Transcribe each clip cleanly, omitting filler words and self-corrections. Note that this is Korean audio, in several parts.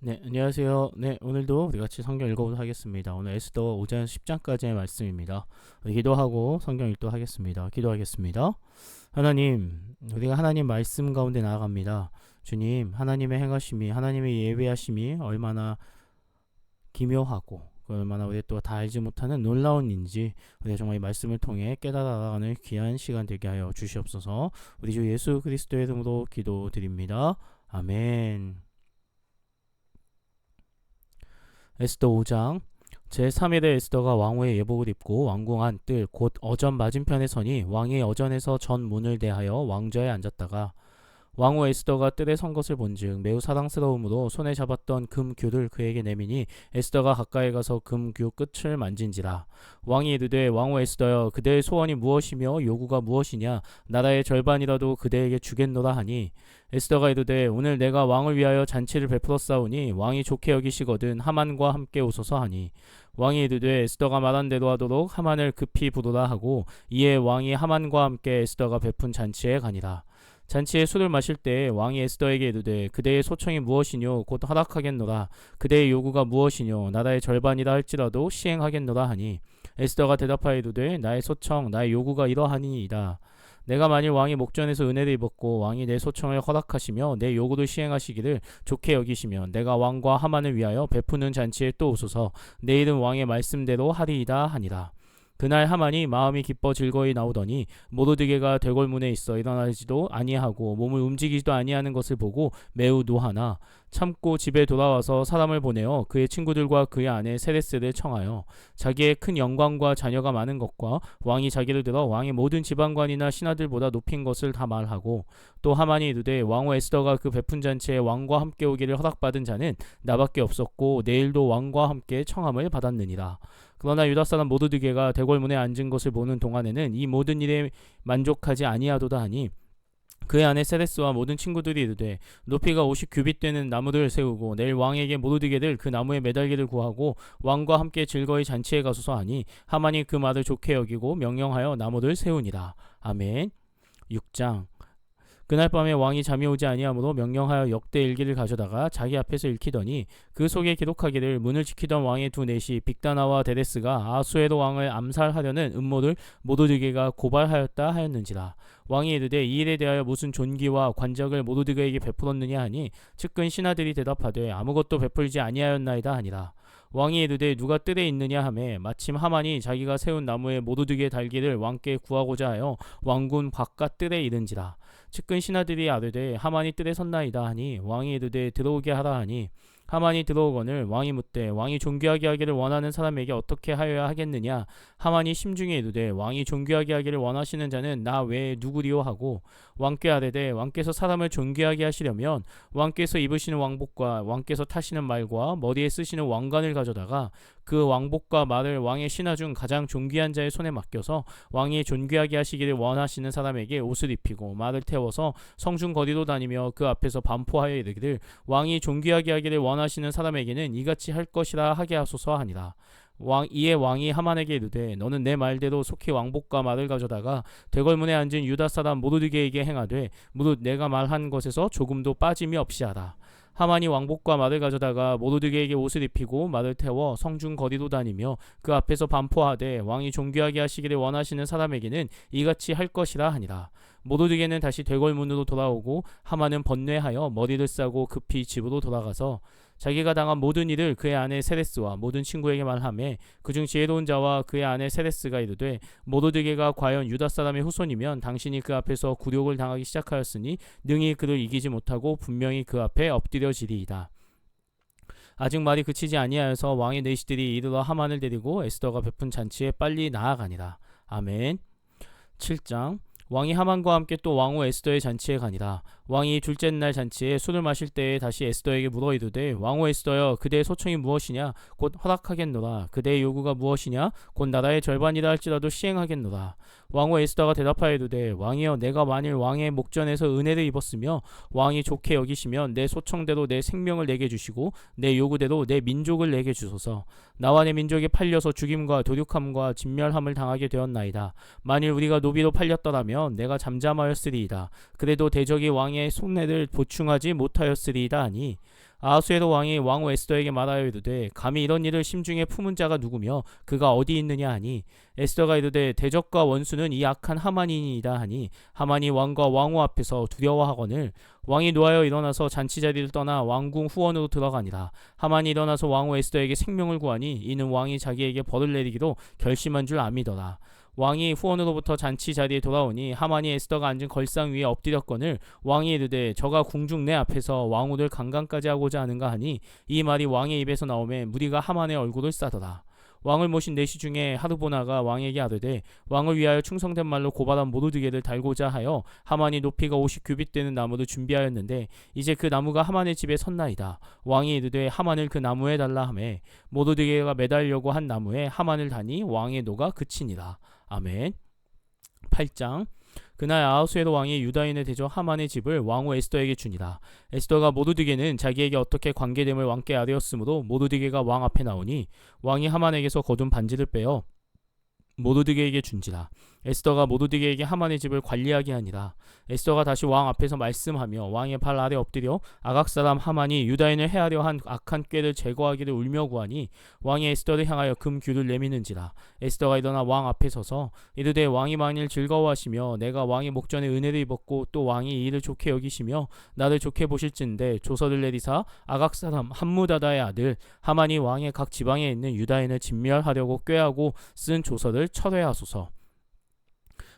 네, 안녕하세요. 네, 오늘도 우리 같이 성경 읽어보도록 하겠습니다. 오늘 에스더 5장 10장까지의 말씀입니다. 우리 기도하고 성경 읽도록 하겠습니다. 기도하겠습니다. 하나님, 우리가 하나님 말씀 가운데 나아갑니다. 주님, 하나님의 행하심이, 하나님의 예배하심이 얼마나 기묘하고 얼마나 우리 또 다 알지 못하는 놀라운 인지 우리가 정말 이 말씀을 통해 깨달아 나가는 귀한 시간 되게 하여 주시옵소서. 우리 주 예수 그리스도의 이름으로 기도드립니다. 아멘. 에스더 5장 제3일에 에스더가 왕후의 예복을 입고 왕궁안 뜰 곧 어전 맞은편에 서니 왕이 어전에서 전 문을 대하여 왕좌에 앉았다가 왕후 에스더가 뜰에 선 것을 본즉 매우 사랑스러움으로 손에 잡았던 금규를 그에게 내미니 에스더가 가까이 가서 금규 끝을 만진지라. 왕이 이르되 왕후 에스더여 그대의 소원이 무엇이며 요구가 무엇이냐 나라의 절반이라도 그대에게 주겠노라 하니 에스더가 이르되 오늘 내가 왕을 위하여 잔치를 베풀었사오니 왕이 좋게 여기시거든 하만과 함께 오소서 하니 왕이 이르되 에스더가 말한 대로 하도록 하만을 급히 부르라 하고 이에 왕이 하만과 함께 에스더가 베푼 잔치에 가니라. 잔치에 술을 마실 때 왕이 에스더에게 이르되 그대의 소청이 무엇이뇨 곧 허락하겠노라 그대의 요구가 무엇이뇨 나라의 절반이라 할지라도 시행하겠노라 하니 에스더가 대답하여 이르되 나의 소청 나의 요구가 이러하니이다. 내가 만일 왕의 목전에서 은혜를 입었고 왕이 내 소청을 허락하시며 내 요구를 시행하시기를 좋게 여기시면 내가 왕과 하만을 위하여 베푸는 잔치에 또 오소서 내일은 왕의 말씀대로 하리이다 하니라. 그날 하만이 마음이 기뻐 즐거이 나오더니 모르드게가 대궐문에 있어 일어나지도 아니하고 몸을 움직이지도 아니하는 것을 보고 매우 노하나 참고 집에 돌아와서 사람을 보내어 그의 친구들과 그의 아내 세레스를 청하여 자기의 큰 영광과 자녀가 많은 것과 왕이 자기를 들어 왕의 모든 지방관이나 신하들보다 높인 것을 다 말하고 또 하만이 이르되 왕후 에스더가 그 베푼 잔치에 왕과 함께 오기를 허락받은 자는 나밖에 없었고 내일도 왕과 함께 청함을 받았느니라. 그러나 유다 사람 모르드게가 대궐문에 앉은 것을 보는 동안에는 이 모든 일에 만족하지 아니하도다 하니 그의 아내 세레스와 모든 친구들이 이르되 높이가 50규빗 되는 나무를 세우고 내일 왕에게 모르드게를 그 나무에 매달기를 구하고 왕과 함께 즐거이 잔치에 가소서 하니 하만이 그 말을 좋게 여기고 명령하여 나무를 세우니라. 아멘. 6장 그날 밤에 왕이 잠이 오지 아니하므로 명령하여 역대 일기를 가져다가 자기 앞에서 읽히더니 그 속에 기록하기를 문을 지키던 왕의 두 넷이 빅다나와 데레스가 아수에로 왕을 암살하려는 음모를 모르드게가 고발하였다 하였는지라. 왕이 이르되 이 일에 대하여 무슨 존귀와 관적을 모르드게에게 베풀었느냐 하니 측근 신하들이 대답하되 아무것도 베풀지 아니하였나이다 하니라. 왕이 이르되 누가 뜰에 있느냐 하매 마침 하만이 자기가 세운 나무에 모르드게 달기를 왕께 구하고자 하여 왕군 바깥 뜰에 이른지라. 측근 신하들이 아뢰되 하만이 뜰에 섰나이다 하니 왕이 이르되 들어오게 하라 하니 하만이 들어오거늘 왕이 묻되 왕이 존귀하게 하기를 원하는 사람에게 어떻게 하여야 하겠느냐. 하만이 심중에 이르되 왕이 존귀하게 하기를 원하시는 자는 나 외에 누구리요 하고 왕께 아뢰되 왕께서 사람을 존귀하게 하시려면 왕께서 입으시는 왕복과 왕께서 타시는 말과 머리에 쓰시는 왕관을 가져다가 그 왕복과 말을 왕의 신하 중 가장 존귀한 자의 손에 맡겨서 왕이 존귀하게 하시기를 원하시는 사람에게 옷을 입히고 말을 태워서 성중 거리로 다니며 그 앞에서 반포하여 이르기를 왕이 존귀하게 하기를 원하시는 사람에게는 이같이 할 것이라 하게 하소서 하니라. 이에 왕이 하만에게 이르되 너는 내 말대로 속히 왕복과 말을 가져다가 대궐문에 앉은 유다 사람 모르드게에게 행하되 무릇 내가 말한 것에서 조금도 빠짐이 없이 하라. 하만이 왕복과 말을 가져다가 모르드게에게 옷을 입히고 말을 태워 성중 거리로 다니며 그 앞에서 반포하되 왕이 존귀하게 하시기를 원하시는 사람에게는 이같이 할 것이라 하니라. 모르드게는 다시 대궐문으로 돌아오고 하만은 번뇌하여 머리를 싸고 급히 집으로 돌아가서 자기가 당한 모든 일을 그의 아내 세레스와 모든 친구에게 말하며 그중 지혜로운 자와 그의 아내 세레스가 이르되 모르드게가 과연 유다 사람의 후손이면 당신이 그 앞에서 굴욕을 당하기 시작하였으니 능히 그를 이기지 못하고 분명히 그 앞에 엎드려지리이다. 아직 말이 그치지 아니하여서 왕의 내시들이 이르러 하만을 데리고 에스더가 베푼 잔치에 빨리 나아가니라. 아멘. 7장 왕이 하만과 함께 또 왕후 에스더의 잔치에 가니라. 왕이 둘째 날 잔치에 술을 마실 때에 다시 에스더에게 물어 이르되 왕후 에스더여 그대의 소청이 무엇이냐 곧 허락하겠노라. 그대의 요구가 무엇이냐 곧 나라의 절반이라 할지라도 시행하겠노라. 왕후 에스더가 대답하여 이르되 왕이여 내가 만일 왕의 목전에서 은혜를 입었으며 왕이 좋게 여기시면 내 소청대로 내 생명을 내게 주시고 내 요구대로 내 민족을 내게 주소서. 나와 내 민족이 팔려서 죽임과 도륙함과 진멸함을 당하게 되었나이다. 만일 우리가 노비로 팔렸더라면 내가 잠잠하였으리이다. 그래도 대적이 왕의 손해를 보충하지 못하였으리이다 하니 아하수에로 왕이 왕후 에스더에게 말하여 이르되 감히 이런 일을 심중에 품은 자가 누구며 그가 어디 있느냐 하니 에스더가 이르되 대적과 원수는 이 악한 하만이니이다 하니 하만이 왕과 왕후 앞에서 두려워하거늘 왕이 노하여 일어나서 잔치 자리를 떠나 왕궁 후원으로 들어가니라. 하만이 일어나서 왕후 에스더에게 생명을 구하니 이는 왕이 자기에게 벌을 내리기로 결심한 줄 암이더라. 왕이 후원으로부터 잔치 자리에 돌아오니 하만이 에스더가 앉은 걸상 위에 엎드렸거늘 왕이 이르되 저가 궁중 내 앞에서 왕후를 강간까지 하고자 하는가 하니 이 말이 왕의 입에서 나오매 무리가 하만의 얼굴을 싸더라. 왕을 모신 내시 중에 하르보나가 왕에게 아뢰되 왕을 위하여 충성된 말로 고발한 모르드게를 달고자 하여 하만이 높이가 50규빗 되는 나무를 준비하였는데 이제 그 나무가 하만의 집에 섰나이다. 왕이 이르되 하만을 그 나무에 달라 하매 모르드게가 매달려고 한 나무에 하만을 다니 왕의 노가 그치니라. 아멘. 8장. 그날 아하수에로 왕이 유다인의 대적 하만의 집을 왕후 에스더에게 주니라. 에스더가 모르드게는 자기에게 어떻게 관계됨을 왕께 아뢰었으므로 모르드게가 왕 앞에 나오니 왕이 하만에게서 거둔 반지를 빼어 모르드게에게 준지라. 에스더가 모르드게에게 하만의 집을 관리하게 하니라. 에스더가 다시 왕 앞에서 말씀하며 왕의 발 아래 엎드려 아각 사람 하만이 유다인을 해하려 한 악한 꾀를 제거하기를 울며 구하니 왕이 에스더를 향하여 금규를 내미는지라. 에스더가 일어나 왕 앞에 서서 이르되 왕이 만일 즐거워하시며 내가 왕의 목전에 은혜를 입었고 또 왕이 이 일을 좋게 여기시며 나를 좋게 보실진대 조서를 내리사 아각 사람 함무다다의 아들 하만이 왕의 각 지방에 있는 유다인을 진멸하려고 꾀하고 쓴 조서를 철회하소서.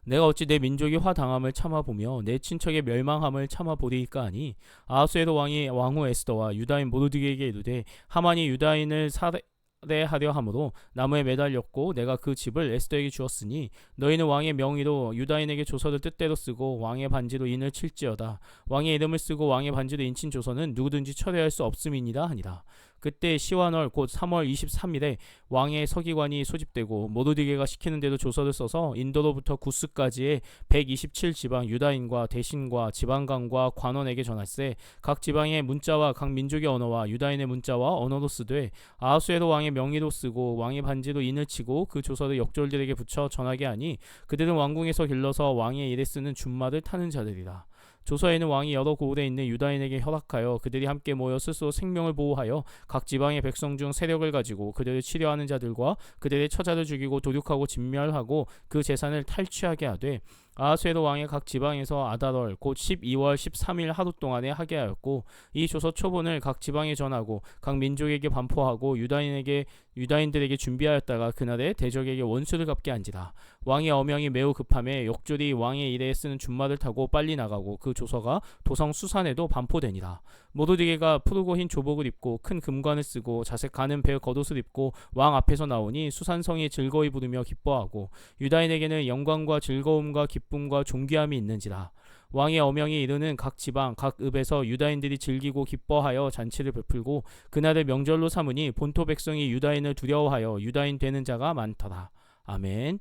내가 어찌 내 민족이 화당함을 참아보며 내 친척의 멸망함을 참아보리이까 하니 아하수에로 왕이 왕후 에스더와 유다인 모르드게에게 이르되 하만이 유다인을 살해하려 함으로 나무에 매달렸고 내가 그 집을 에스더에게 주었으니 너희는 왕의 명의로 유다인에게 조서를 뜻대로 쓰고 왕의 반지로 인을 칠지어다. 왕의 이름을 쓰고 왕의 반지로 인친 조서는 누구든지 철회할 수 없음이니라 하니라. 그때 시완월 곧 3월 23일에 왕의 서기관이 소집되고 모르드게가 시키는 대로 조서를 써서 인도로부터 구스까지의 127지방 유다인과 대신과 지방관과 관원에게 전할세 각 지방의 문자와 각 민족의 언어와 유다인의 문자와 언어로 쓰되 아하수에로 왕의 명의로 쓰고 왕의 반지로 인을 치고 그 조서를 역졸들에게 붙여 전하게 하니 그들은 왕궁에서 길러서 왕의 일에 쓰는 준말을 타는 자들이라. 조서에는 왕이 여러 고을에 있는 유다인에게 허락하여 그들이 함께 모여 스스로 생명을 보호하여 각 지방의 백성 중 세력을 가지고 그들을 치려하는 자들과 그들의 처자를 죽이고 도륙하고 진멸하고 그 재산을 탈취하게 하되 아하수에로 왕의 각 지방에서 아달월 곧 12월 13일 하루 동안에 하게 하였고 이 조서 초본을 각 지방에 전하고 각 민족에게 반포하고 유다인들에게 준비하였다가 그날에 대적에게 원수를 갚게 한지라. 왕의 어명이 매우 급함에 역졸이 왕의 일에 쓰는 준말을 타고 빨리 나가고 그 조서가 도성 수산에도 반포되니라. 모르드게가 푸르고 흰 조복을 입고 큰 금관을 쓰고 자색 가는 배 겉옷을 입고 왕 앞에서 나오니 수산성이 즐거이 부르며 기뻐하고 유다인에게는 영광과 즐거움과 기쁨과 존귀함이 있는지라. 왕의 어명이 이르는 각 지방 각 읍에서 유다인들이 즐기고 기뻐하여 잔치를 베풀고 그날을 명절로 삼으니 본토 백성이 유다인을 두려워하여 유다인 되는 자가 많더라. 아멘.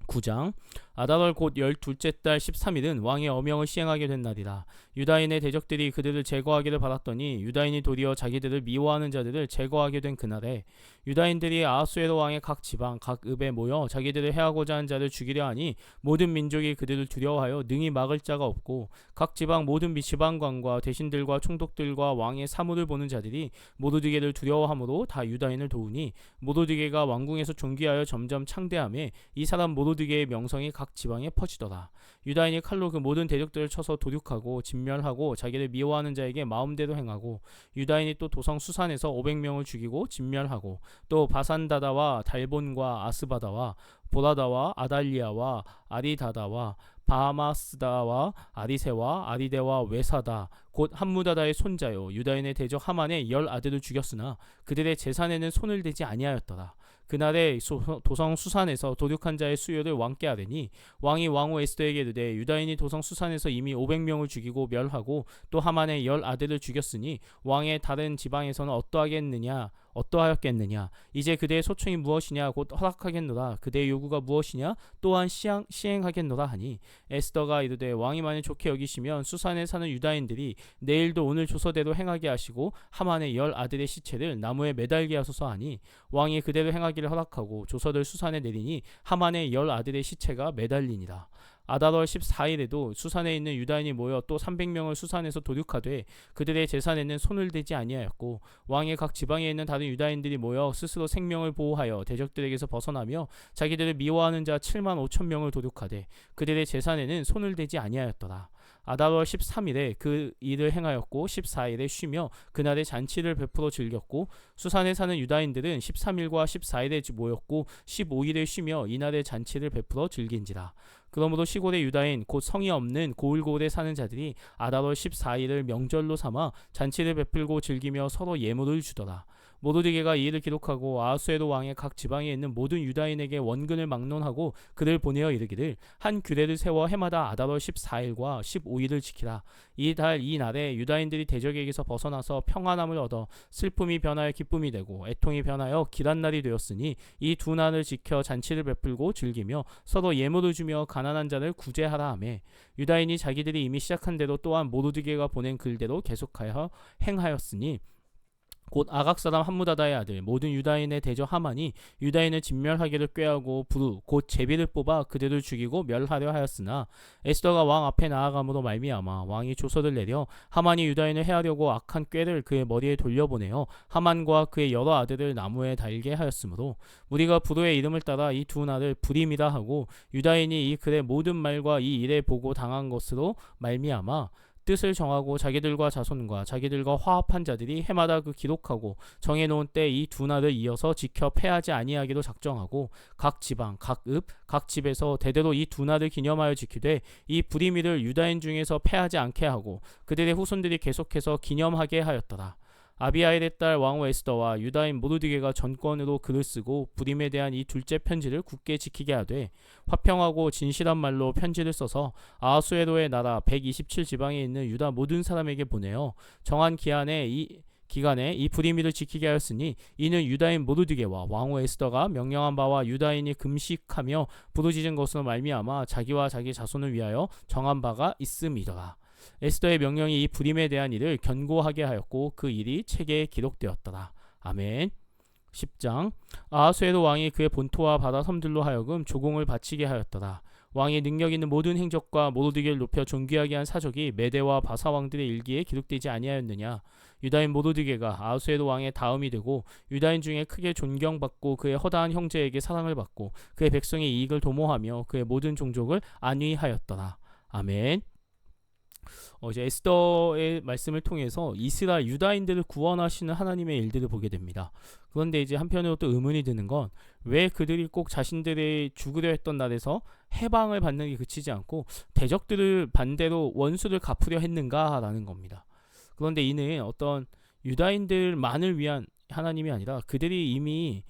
9장. 아달월 곧 12째 달 13일은 왕의 어명을 시행하게 된 날이라. 유다인의 대적들이 그들을 제거하기를 바랐더니 유다인이 도리어 자기들을 미워하는 자들을 제거하게 된 그날에 유다인들이 아하수에로 왕의 각 지방 각 읍에 모여 자기들을 해하고자 한 자를 죽이려 하니 모든 민족이 그들을 두려워하여 능히 막을 자가 없고 각 지방 모든 지방관과 대신들과 총독들과 왕의 사물을 보는 자들이 모르드게를 두려워하므로 다 유다인을 도우니 모르드게가 왕궁에서 존귀하여 점점 창대하며 이 사람 모르드게의 명성이 각 지방에 퍼지더라. 유다인이 칼로 그 모든 대적들을 쳐서 도륙하고 진멸하고 자기를 미워하는 자에게 마음대로 행하고 유다인이 또 도성 수산에서 500명을 죽이고 진멸하고 또 바산다다와 달본과 아스바다와 보라다와 아달리아와 아리다다와 바하마스다와 아리세와 아리데와 외사다 곧 함무다다의 손자요 유다인의 대적 하만의 10 아들을 죽였으나 그들의 재산에는 손을 대지 아니하였더라. 그날에 도성 수산에서 도륙한 자의 수요를 왕께 아뢰니 왕이 왕후 에스더에게 이르되 유다인이 도성 수산에서 이미 500명을 죽이고 멸하고 또 하만의 10 아들을 죽였으니 왕의 다른 지방에서는 어떠하였겠느냐 이제 그대의 소청이 무엇이냐 곧 허락하겠노라 그대의 요구가 무엇이냐 또한 시행하겠노라 하니 에스더가 이르되 왕이 만일 좋게 여기시면 수산에 사는 유다인들이 내일도 오늘 조서대로 행하게 하시고 하만의 10 아들의 시체를 나무에 매달게 하소서 하니 왕이 그대로 행하기를 허락하고 조서를 수산에 내리니 하만의 10 아들의 시체가 매달리니라. 아달월 14일에도 수산에 있는 유다인이 모여 또 300명을 수산에서 도륙하되 그들의 재산에는 손을 대지 아니하였고 왕의 각 지방에 있는 다른 유다인들이 모여 스스로 생명을 보호하여 대적들에게서 벗어나며 자기들을 미워하는 자 7만 5천 명을 도륙하되 그들의 재산에는 손을 대지 아니하였더라. 아달월 13일에 그 일을 행하였고 14일에 쉬며 그날에 잔치를 베풀어 즐겼고 수산에 사는 유다인들은 13일과 14일에 모였고 15일에 쉬며 이날에 잔치를 베풀어 즐긴지라. 그러므로 시골의 유다인 곧 성이 없는 고을고을에 사는 자들이 아달월 14일을 명절로 삼아 잔치를 베풀고 즐기며 서로 예물을 주더라. 모르드게가 이 일을 기록하고 아하수에로 왕의 각 지방에 있는 모든 유다인에게 원근을 막론하고 그를 보내어 이르기를 한 규례를 세워 해마다 아달월 14일과 15일을 지키라. 이 날에 유다인들이 대적에게서 벗어나서 평안함을 얻어 슬픔이 변하여 기쁨이 되고 애통이 변하여 길한 날이 되었으니 이 두 날을 지켜 잔치를 베풀고 즐기며 서로 예물을 주며 가난한 자를 구제하라 하매 유다인이 자기들이 이미 시작한 대로 또한 모르드게가 보낸 글대로 계속하여 행하였으니 곧 아각 사람 함무다다의 아들 모든 유다인의 대저 하만이 유다인을 진멸하기를 꾀하고 부르 곧 제비를 뽑아 그들을 죽이고 멸하려 하였으나 에스더가 왕 앞에 나아감으로 말미암아 왕이 조서를 내려 하만이 유다인을 해하려고 악한 꾀를 그의 머리에 돌려보내어 하만과 그의 여러 아들을 나무에 달게 하였으므로 우리가 부로의 이름을 따라 이 두 날을 불임이라 하고 유다인이 이 글의 모든 말과 이 일에 보고 당한 것으로 말미암아 뜻을 정하고 자기들과 자손과 자기들과 화합한 자들이 해마다 그 기록하고 정해놓은 때 이 두 날을 이어서 지켜 패하지 아니하기로 작정하고 각 지방, 각 읍, 각 집에서 대대로 이 두 날을 기념하여 지키되 이 불임이를 유다인 중에서 패하지 않게 하고 그들의 후손들이 계속해서 기념하게 하였더라. 아비하일의 딸 왕후 에스더와 유다인 모르드게가 전권으로 글을 쓰고 불임에 대한 이 둘째 편지를 굳게 지키게 하되 화평하고 진실한 말로 편지를 써서 아하수에로의 나라 127지방에 있는 유다 모든 사람에게 보내어 정한 기간에 이 불임이를 지키게 하였으니 이는 유다인 모르드게와 왕후 에스더가 명령한 바와 유다인이 금식하며 부르짖은 것으로 말미암아 자기와 자기 자손을 위하여 정한 바가 있음이더라. 에스더의 명령이 이 불임에 대한 일을 견고하게 하였고 그 일이 책에 기록되었더라. 아멘. 10장 아하수에로 왕이 그의 본토와 바다 섬들로 하여금 조공을 바치게 하였더라. 왕이 능력 있는 모든 행적과 모르드게를 높여 존귀하게 한 사적이 메대와 바사 왕들의 일기에 기록되지 아니하였느냐. 유다인 모르드게가 아하수에로 왕의 다음이 되고 유다인 중에 크게 존경받고 그의 허다한 형제에게 사랑을 받고 그의 백성의 이익을 도모하며 그의 모든 종족을 안위하였더라. 아멘. 이제 에스더의 말씀을 통해서 이스라엘 유다인들을 구원하시는 하나님의 일들을 보게 됩니다. 그런데 이제 한편으로 또 의문이 드는 건 왜 그들이 꼭 자신들의 죽으려 했던 날에서 해방을 받는 게 그치지 않고 대적들을 반대로 원수를 갚으려 했는가라는 겁니다. 그런데 이는 어떤 유다인들만을 위한 하나님이 아니라 그들이 이미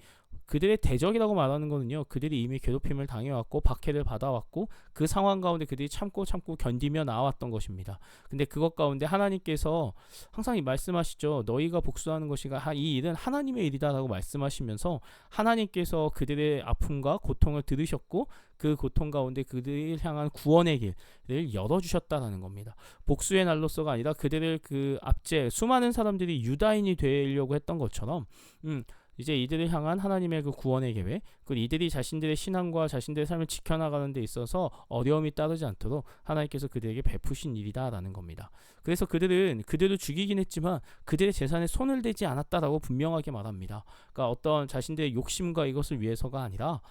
그들의 대적이라고 말하는 거는요, 그들이 이미 괴롭힘을 당해왔고 박해를 받아왔고 그 상황 가운데 그들이 참고 견디며 나왔던 것입니다. 근데 그것 가운데 하나님께서 항상 말씀하시죠. 너희가 복수하는 것이가 이 일은 하나님의 일이다라고 말씀하시면서 하나님께서 그들의 아픔과 고통을 들으셨고 그 고통 가운데 그들을 향한 구원의 길을 열어주셨다라는 겁니다. 복수의 날로서가 아니라 그들을 그 압제 수많은 사람들이 유다인이 되려고 했던 것처럼 이제 이들을 향한 하나님의 그 구원의 계획, 그리고 이들이 자신들의 신앙과 자신들의 삶을 지켜나가는 데 있어서 어려움이 따르지 않도록 하나님께서 그들에게 베푸신 일이다라는 겁니다. 그래서 그들을 죽이긴 했지만 그들의 재산에 손을 대지 않았다라고 분명하게 말합니다. 그러니까 어떤 자신들의 욕심과 이것을 위해서가 아니라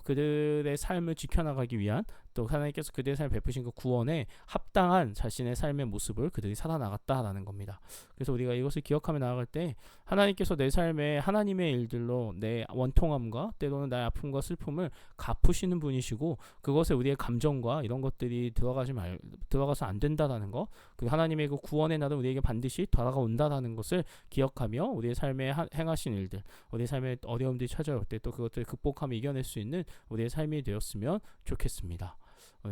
그들의 삶을 지켜나가기 위한 또 하나님께서 그들의 삶을 베푸신 그 구원에 합당한 자신의 삶의 모습을 그들이 살아나갔다라는 겁니다. 그래서 우리가 이것을 기억하며 나아갈 때 하나님께서 내 삶에 하나님의 일들로 내 원통함과 때로는 나의 아픔과 슬픔을 갚으시는 분이시고 그것에 우리의 감정과 이런 것들이 들어가서 안 된다라는 것, 그 하나님의 그 구원의 날은 우리에게 반드시 돌아온다라는 것을 기억하며 우리의 삶에 행하신 일들, 우리의 삶에 어려움들이 찾아올 때 또 그것들을 극복하며 이겨낼 수 있는 우리의 삶이 되었으면 좋겠습니다.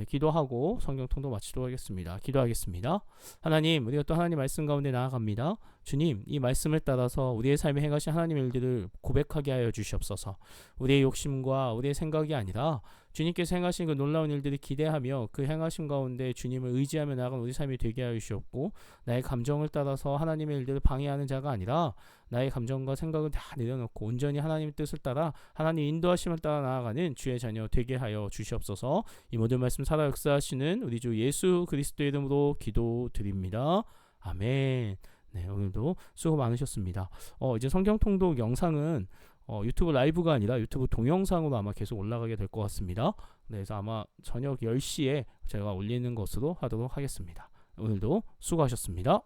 기도하고 성경 통독 마치도록 하겠습니다. 기도하겠습니다. 하나님, 우리가 또 하나님 말씀 가운데 나아갑니다. 주님, 이 말씀을 따라서 우리의 삶에 행하신 하나님의 일들을 고백하게 하여 주시옵소서. 우리의 욕심과 우리의 생각이 아니라 주님께서 행하신 그 놀라운 일들을 기대하며 그 행하심 가운데 주님을 의지하며 나아간 우리 삶이 되게 하여 주시옵고, 나의 감정을 따라서 하나님의 일들을 방해하는 자가 아니라 나의 감정과 생각을 다 내려놓고 온전히 하나님의 뜻을 따라 하나님 인도하심을 따라 나아가는 주의 자녀 되게 하여 주시옵소서. 이 모든 말씀 살아 역사하시는 우리 주 예수 그리스도의 이름으로 기도드립니다. 아멘. 네, 오늘도 수고 많으셨습니다. 이제 성경 통독 영상은 유튜브 라이브가 아니라 유튜브 동영상으로 아마 계속 올라가게 될 것 같습니다. 네, 그래서 아마 저녁 10시에 제가 올리는 것으로 하도록 하겠습니다. 오늘도 수고하셨습니다.